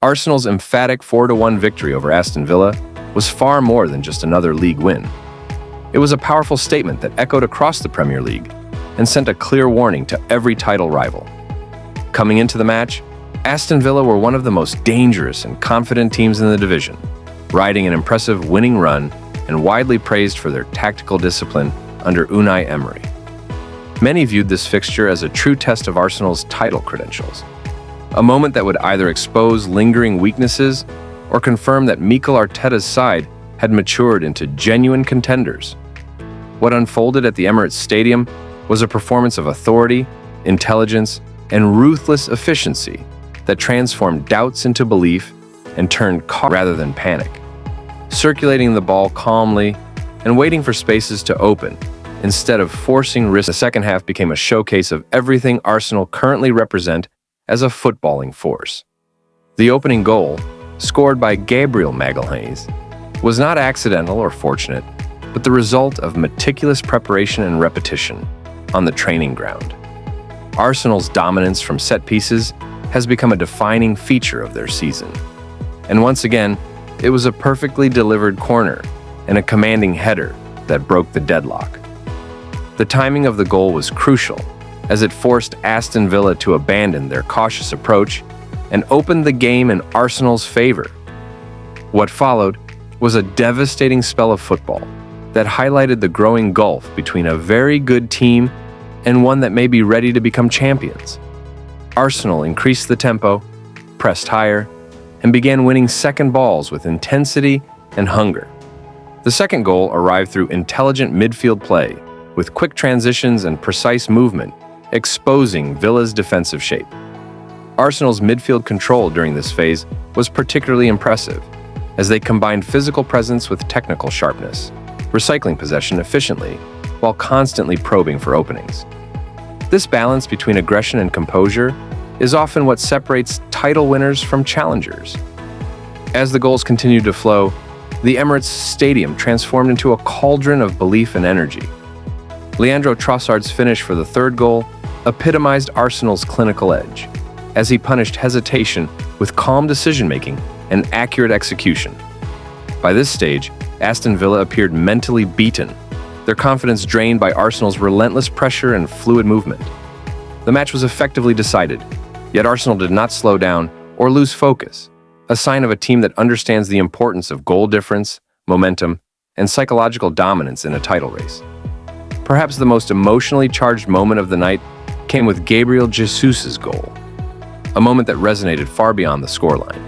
Arsenal's emphatic 4-1 victory over Aston Villa was far more than just another league win. It was a powerful statement that echoed across the Premier League and sent a clear warning to every title rival. Coming into the match, Aston Villa were one of the most dangerous and confident teams in the division, riding an impressive winning run and widely praised for their tactical discipline under Unai Emery. Many viewed this fixture as a true test of Arsenal's title credentials, a moment that would either expose lingering weaknesses or confirm that Mikel Arteta's side had matured into genuine contenders. What unfolded at the Emirates Stadium was a performance of authority, intelligence, and ruthless efficiency that transformed doubts into belief and turned caution rather than panic. Circulating the ball calmly and waiting for spaces to open instead of forcing risk, the second half became a showcase of everything Arsenal currently represent as a footballing force. The opening goal, scored by Gabriel Magalhaes, was not accidental or fortunate, but the result of meticulous preparation and repetition on the training ground. Arsenal's dominance from set pieces has become a defining feature of their season. And once again, it was a perfectly delivered corner and a commanding header that broke the deadlock. The timing of the goal was crucial, as it forced Aston Villa to abandon their cautious approach and opened the game in Arsenal's favor. What followed was a devastating spell of football that highlighted the growing gulf between a very good team and one that may be ready to become champions. Arsenal increased the tempo, pressed higher, and began winning second balls with intensity and hunger. The second goal arrived through intelligent midfield play, with quick transitions and precise movement, exposing Villa's defensive shape. Arsenal's midfield control during this phase was particularly impressive, as they combined physical presence with technical sharpness, recycling possession efficiently while constantly probing for openings. This balance between aggression and composure is often what separates title winners from challengers. As the goals continued to flow, the Emirates Stadium transformed into a cauldron of belief and energy. Leandro Trossard's finish for the third goal epitomized Arsenal's clinical edge, as he punished hesitation with calm decision-making and accurate execution. By this stage, Aston Villa appeared mentally beaten, their confidence drained by Arsenal's relentless pressure and fluid movement. The match was effectively decided, yet Arsenal did not slow down or lose focus, a sign of a team that understands the importance of goal difference, momentum, and psychological dominance in a title race. Perhaps the most emotionally charged moment of the night came with Gabriel Jesus' goal, a moment that resonated far beyond the scoreline.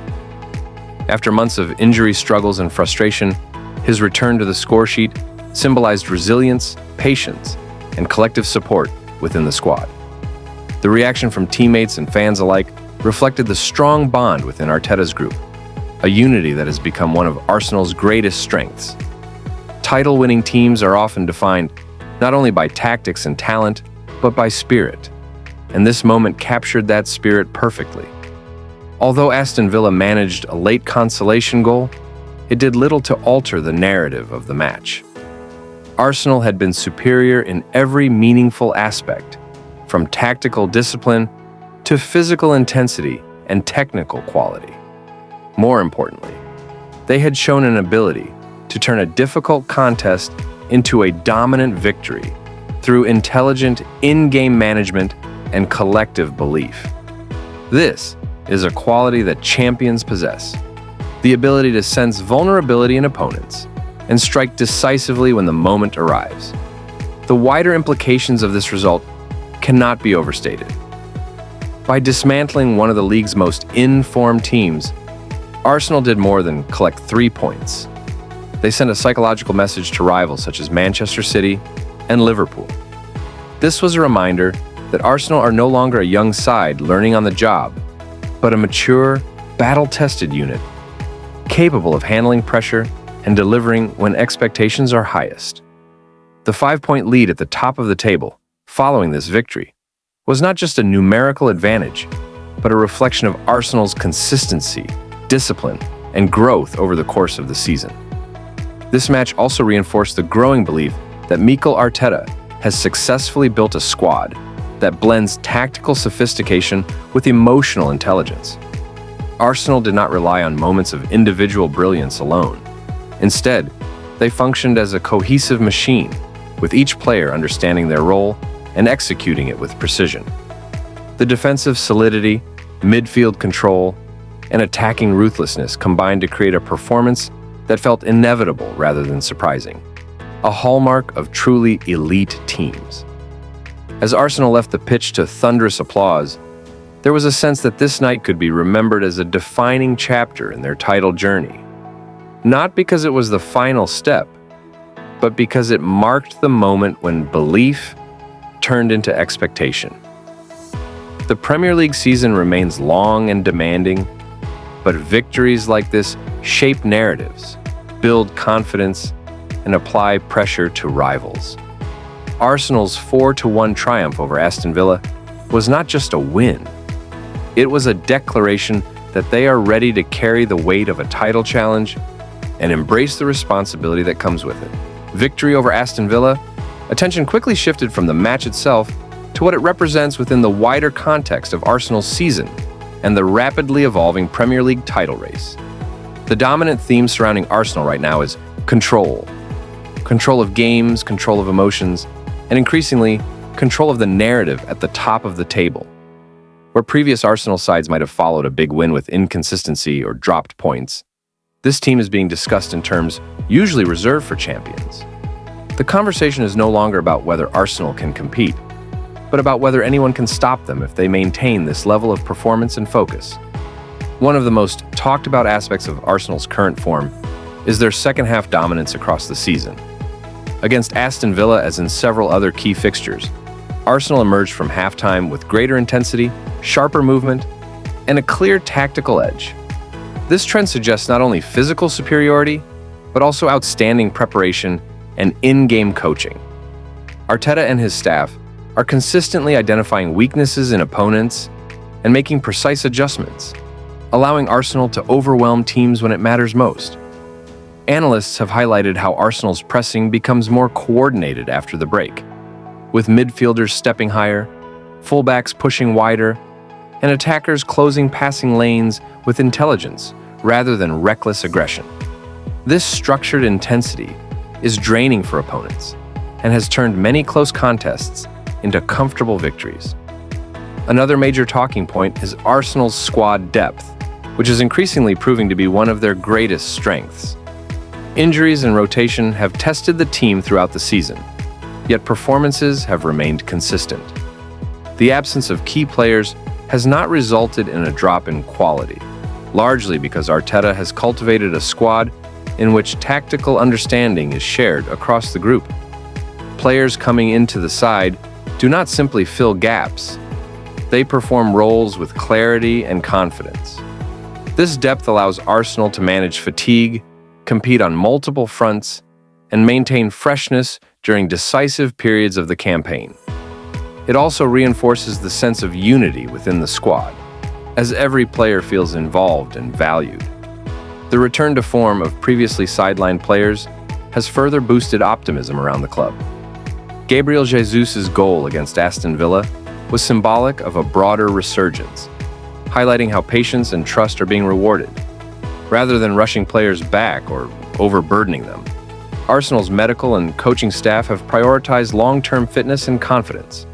After months of injury struggles and frustration, his return to the scoresheet symbolized resilience, patience, and collective support within the squad. The reaction from teammates and fans alike reflected the strong bond within Arteta's group, a unity that has become one of Arsenal's greatest strengths. Title-winning teams are often defined not only by tactics and talent, but by spirit, and this moment captured that spirit perfectly. Although Aston Villa managed a late consolation goal, it did little to alter the narrative of the match. Arsenal had been superior in every meaningful aspect, from tactical discipline to physical intensity and technical quality. More importantly, they had shown an ability to turn a difficult contest into a dominant victory through intelligent in-game management and collective belief. This is a quality that champions possess, the ability to sense vulnerability in opponents and strike decisively when the moment arrives. The wider implications of this result cannot be overstated. By dismantling one of the league's most informed teams, Arsenal did more than collect 3 points. They sent a psychological message to rivals such as Manchester City and Liverpool. This was a reminder that Arsenal are no longer a young side learning on the job, but a mature, battle-tested unit, capable of handling pressure and delivering when expectations are highest. The 5-point lead at the top of the table, following this victory, was not just a numerical advantage, but a reflection of Arsenal's consistency, discipline, and growth over the course of the season. This match also reinforced the growing belief that Mikel Arteta has successfully built a squad that blends tactical sophistication with emotional intelligence. Arsenal did not rely on moments of individual brilliance alone. Instead, they functioned as a cohesive machine, with each player understanding their role and executing it with precision. The defensive solidity, midfield control, and attacking ruthlessness combined to create a performance that felt inevitable rather than surprising, a hallmark of truly elite teams. As Arsenal left the pitch to thunderous applause, there was a sense that this night could be remembered as a defining chapter in their title journey. Not because it was the final step, but because it marked the moment when belief turned into expectation. The Premier League season remains long and demanding, but victories like this shape narratives, build confidence, and apply pressure to rivals. Arsenal's 4-1 triumph over Aston Villa was not just a win. It was a declaration that they are ready to carry the weight of a title challenge and embrace the responsibility that comes with it. Victory over Aston Villa, attention quickly shifted from the match itself to what it represents within the wider context of Arsenal's season and the rapidly evolving Premier League title race. The dominant theme surrounding Arsenal right now is control. Control of games, control of emotions, and increasingly, control of the narrative at the top of the table. Where previous Arsenal sides might have followed a big win with inconsistency or dropped points, this team is being discussed in terms usually reserved for champions. The conversation is no longer about whether Arsenal can compete, but about whether anyone can stop them if they maintain this level of performance and focus. One of the most talked about aspects of Arsenal's current form is their second-half dominance across the season. Against Aston Villa, as in several other key fixtures, Arsenal emerged from halftime with greater intensity, sharper movement, and a clear tactical edge. This trend suggests not only physical superiority, but also outstanding preparation and in-game coaching. Arteta and his staff are consistently identifying weaknesses in opponents and making precise adjustments, allowing Arsenal to overwhelm teams when it matters most. Analysts have highlighted how Arsenal's pressing becomes more coordinated after the break, with midfielders stepping higher, fullbacks pushing wider, and attackers closing passing lanes with intelligence rather than reckless aggression. This structured intensity is draining for opponents and has turned many close contests into comfortable victories. Another major talking point is Arsenal's squad depth, which is increasingly proving to be one of their greatest strengths. Injuries and rotation have tested the team throughout the season, yet performances have remained consistent. The absence of key players has not resulted in a drop in quality, largely because Arteta has cultivated a squad in which tactical understanding is shared across the group. Players coming into the side do not simply fill gaps, they perform roles with clarity and confidence. This depth allows Arsenal to manage fatigue, compete on multiple fronts, and maintain freshness during decisive periods of the campaign. It also reinforces the sense of unity within the squad, as every player feels involved and valued. The return to form of previously sidelined players has further boosted optimism around the club. Gabriel Jesus' goal against Aston Villa was symbolic of a broader resurgence, highlighting how patience and trust are being rewarded. Rather than rushing players back or overburdening them, Arsenal's medical and coaching staff have prioritized long-term fitness and confidence.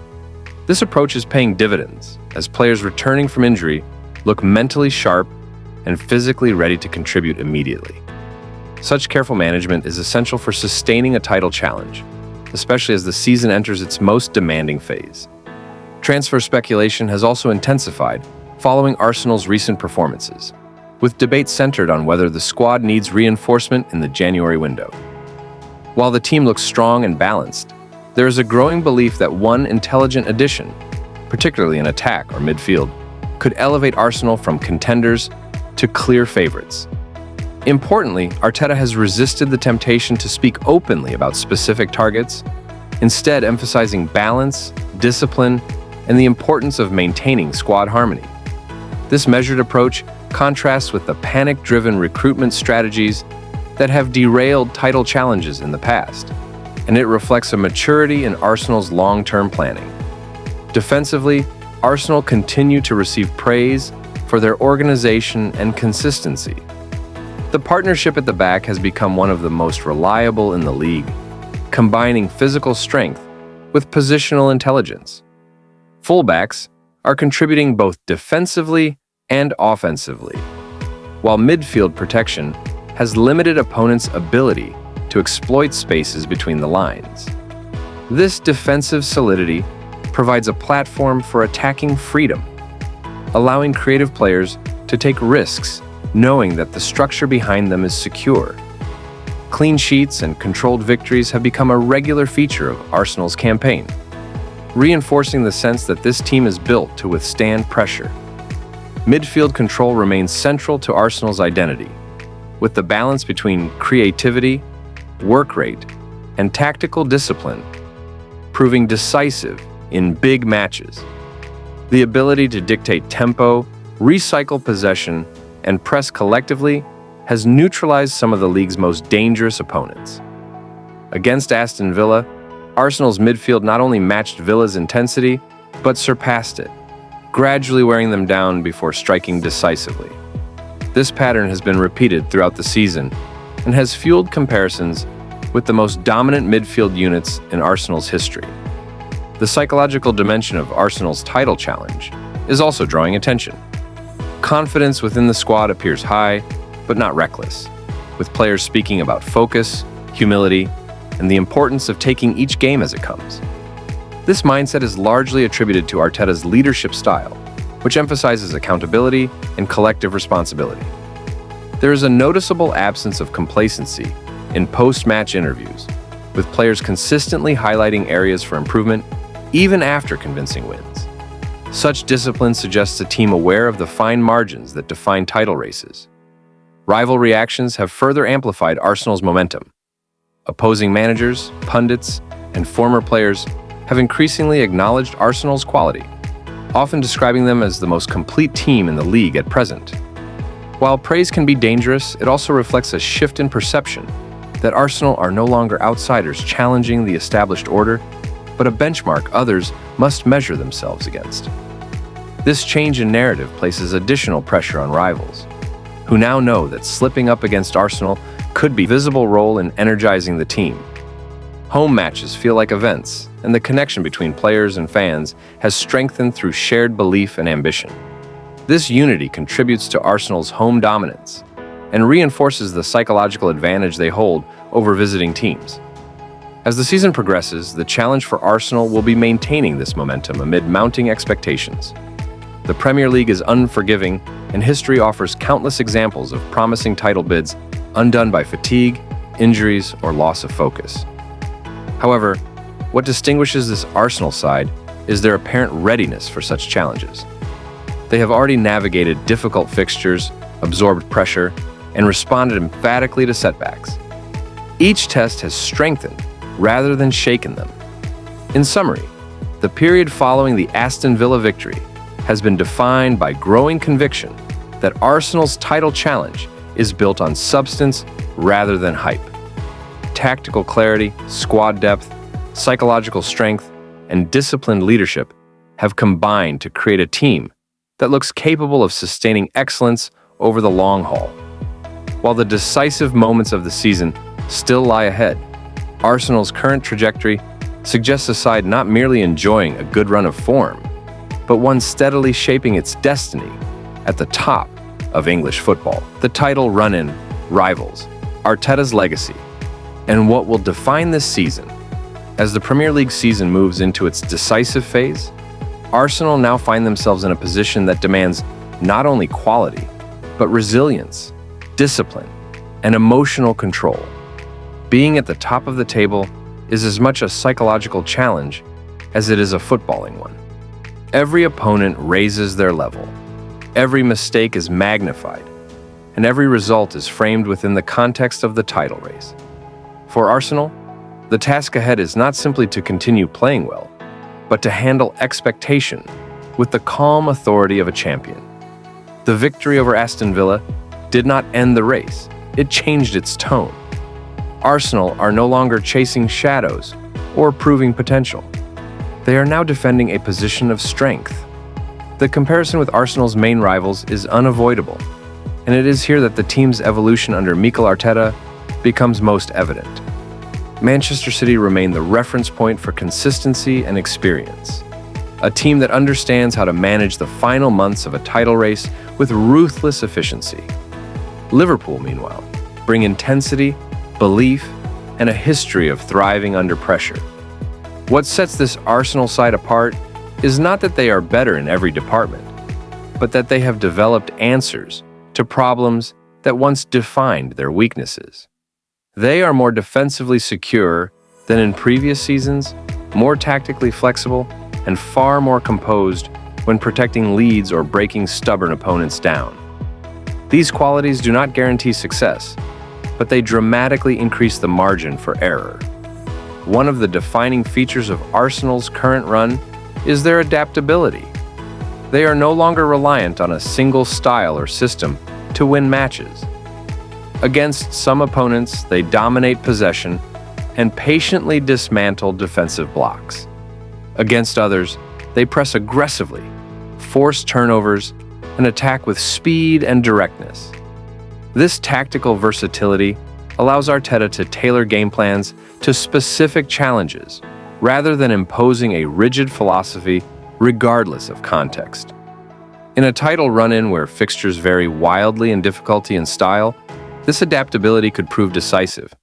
This approach is paying dividends as players returning from injury look mentally sharp and physically ready to contribute immediately. Such careful management is essential for sustaining a title challenge, especially as the season enters its most demanding phase. Transfer speculation has also intensified following Arsenal's recent performances, with debate centered on whether the squad needs reinforcement in the January window. While the team looks strong and balanced, there is a growing belief that one intelligent addition, particularly in attack or midfield, could elevate Arsenal from contenders to clear favorites. Importantly, Arteta has resisted the temptation to speak openly about specific targets, instead emphasizing balance, discipline, and the importance of maintaining squad harmony. This measured approach contrasts with the panic-driven recruitment strategies that have derailed title challenges in the past, and it reflects a maturity in Arsenal's long-term planning. Defensively, Arsenal continue to receive praise for for their organization and consistency. The partnership at the back has become one of the most reliable in the league, combining physical strength with positional intelligence. Fullbacks are contributing both defensively and offensively, while midfield protection has limited opponents' ability to exploit spaces between the lines. This defensive solidity provides a platform for attacking freedom, allowing creative players to take risks knowing that the structure behind them is secure. Clean sheets and controlled victories have become a regular feature of Arsenal's campaign, reinforcing the sense that this team is built to withstand pressure. Midfield control remains central to Arsenal's identity, with the balance between creativity, work rate, and tactical discipline proving decisive in big matches. The ability to dictate tempo, recycle possession, and press collectively has neutralized some of the league's most dangerous opponents. Against Aston Villa, Arsenal's midfield not only matched Villa's intensity, but surpassed it, gradually wearing them down before striking decisively. This pattern has been repeated throughout the season and has fueled comparisons with the most dominant midfield units in Arsenal's history. The psychological dimension of Arsenal's title challenge is also drawing attention. Confidence within the squad appears high, but not reckless, with players speaking about focus, humility, and the importance of taking each game as it comes. This mindset is largely attributed to Arteta's leadership style, which emphasizes accountability and collective responsibility. There is a noticeable absence of complacency in post-match interviews, with players consistently highlighting areas for improvement even after convincing wins. Such discipline suggests a team aware of the fine margins that define title races. Rival reactions have further amplified Arsenal's momentum. Opposing managers, pundits, and former players have increasingly acknowledged Arsenal's quality, often describing them as the most complete team in the league at present. While praise can be dangerous, it also reflects a shift in perception that Arsenal are no longer outsiders challenging the established order, but a benchmark others must measure themselves against. This change in narrative places additional pressure on rivals, who now know that slipping up against Arsenal could be a visible role in energizing the team. Home matches feel like events, and the connection between players and fans has strengthened through shared belief and ambition. This unity contributes to Arsenal's home dominance and reinforces the psychological advantage they hold over visiting teams. As the season progresses, the challenge for Arsenal will be maintaining this momentum amid mounting expectations. The Premier League is unforgiving, and history offers countless examples of promising title bids undone by fatigue, injuries, or loss of focus. However, what distinguishes this Arsenal side is their apparent readiness for such challenges. They have already navigated difficult fixtures, absorbed pressure, and responded emphatically to setbacks. Each test has strengthened rather than shaken them. In summary, the period following the Aston Villa victory has been defined by growing conviction that Arsenal's title challenge is built on substance rather than hype. Tactical clarity, squad depth, psychological strength, and disciplined leadership have combined to create a team that looks capable of sustaining excellence over the long haul. While the decisive moments of the season still lie ahead, Arsenal's current trajectory suggests a side not merely enjoying a good run of form, but one steadily shaping its destiny at the top of English football. The title run-in rivals Arteta's legacy and what will define this season. As the Premier League season moves into its decisive phase, Arsenal now find themselves in a position that demands not only quality, but resilience, discipline, and emotional control. Being at the top of the table is as much a psychological challenge as it is a footballing one. Every opponent raises their level. Every mistake is magnified, and every result is framed within the context of the title race. For Arsenal, the task ahead is not simply to continue playing well, but to handle expectation with the calm authority of a champion. The victory over Aston Villa did not end the race, it changed its tone. Arsenal are no longer chasing shadows or proving potential. They are now defending a position of strength. The comparison with Arsenal's main rivals is unavoidable, and it is here that the team's evolution under Mikel Arteta becomes most evident. Manchester City remain the reference point for consistency and experience, a team that understands how to manage the final months of a title race with ruthless efficiency. Liverpool, meanwhile, bring intensity, belief, and a history of thriving under pressure. What sets this Arsenal side apart is not that they are better in every department, but that they have developed answers to problems that once defined their weaknesses. They are more defensively secure than in previous seasons, more tactically flexible, and far more composed when protecting leads or breaking stubborn opponents down. These qualities do not guarantee success, but they dramatically increase the margin for error. One of the defining features of Arsenal's current run is their adaptability. They are no longer reliant on a single style or system to win matches. Against some opponents, they dominate possession and patiently dismantle defensive blocks. Against others, they press aggressively, force turnovers, and attack with speed and directness. This tactical versatility allows Arteta to tailor game plans to specific challenges, rather than imposing a rigid philosophy regardless of context. In a title run-in where fixtures vary wildly in difficulty and style, this adaptability could prove decisive.